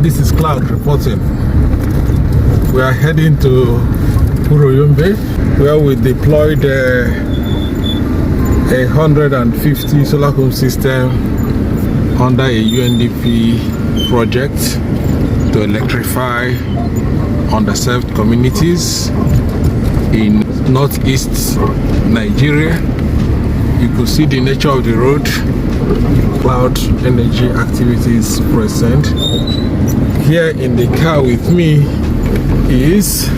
This is Cloud reporting. We are heading to Uroyombe, where we deployed a 150 solar home system under a Undp project to electrify underserved communities in northeast Nigeria. You could see the nature of the road, cloud energy activities present. Here in the car with me is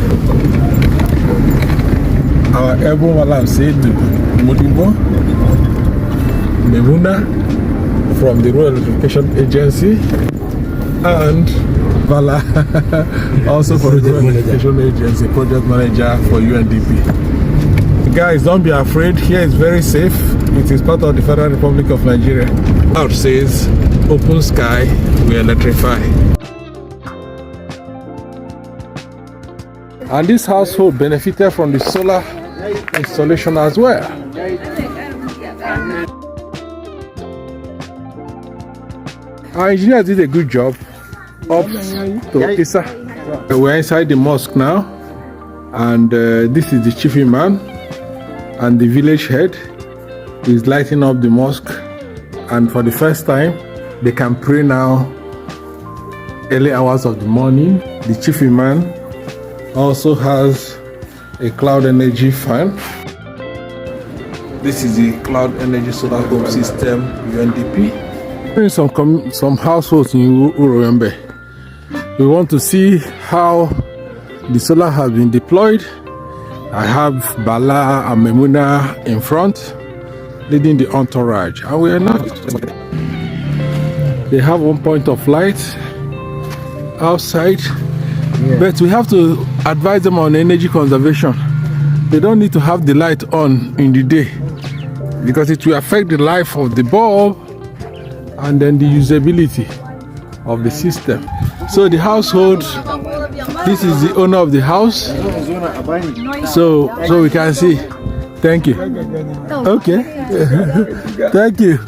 our airborne Malam Seidu Modibo Memuna from the Rural Electrification Agency, and Bala also from the Rural Electrification Agency, project manager for Undp. Guys, don't be afraid. Here is very safe. It is part of the Federal Republic of Nigeria. Out says open sky, we electrify. And this household benefited from the solar installation as well. Our engineer did a good job up to Isa. We're inside the mosque now, and this is the chief imam and the village head is lighting up the mosque, and for the first time they can pray now early hours of the morning. The chief imam also has a cloud energy fan. This is the cloud energy solar home system Undp. In some households in Uroyombe, we want to see how the solar has been deployed. I have Bala and Memuna in front, leading the entourage, and we are not. They have one point of light outside, but we have to advise them on energy conservation. They don't need to have the light on in the day because it will affect the life of the bulb and then the usability of the system. So the household, this is the owner of the house, so we can see. Thank you. Okay. Thank you.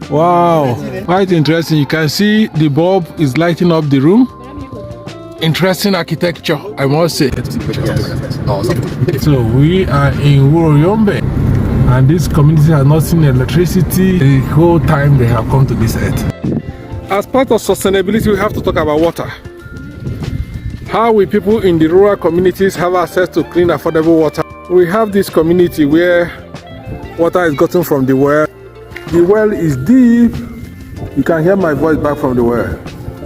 Wow, quite interesting. You can see the bulb is lighting up the room. Interesting architecture, I must say. So we are in Uroyombe, and this community has not seen electricity the whole time they have come to this earth. As part of sustainability, we have to talk about water. How will people in the rural communities have access to clean, affordable water? We have this community where water is gotten from the well. The well is deep. You can hear my voice back from the well.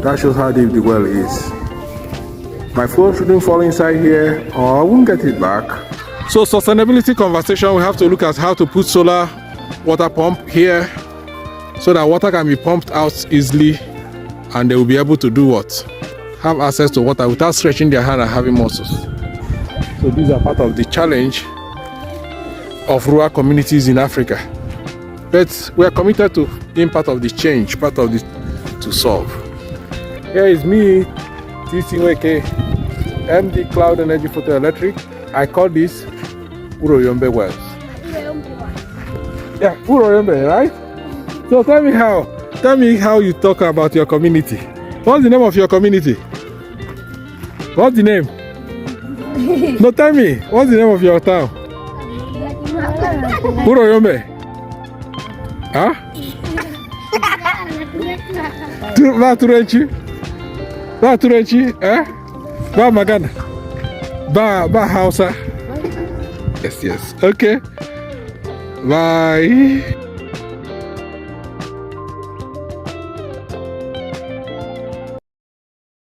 That shows how deep the well is. My phone shouldn't fall inside here, or I won't get it back. So sustainability conversation, we have to look at how to put solar water pump here so that water can be pumped out easily, and they will be able to do what? Have access to water without stretching their hand and having muscles. So these are part of the challenge of rural communities in Africa. But we are committed to being part of the change, part of the to solve. Here is me, TCWK, MD Cloud Energy Photoelectric. I call this Uroyombe Wells. Yeah, Uroyombe, right? So tell me how you talk about your community. What's the name of your community? What's the name? No, tell me, what's the name of your town? Uroyombe. Huh? Ba Turanci, eh? Ba Magana. Ba Hausa. Yes. Okay. Bye.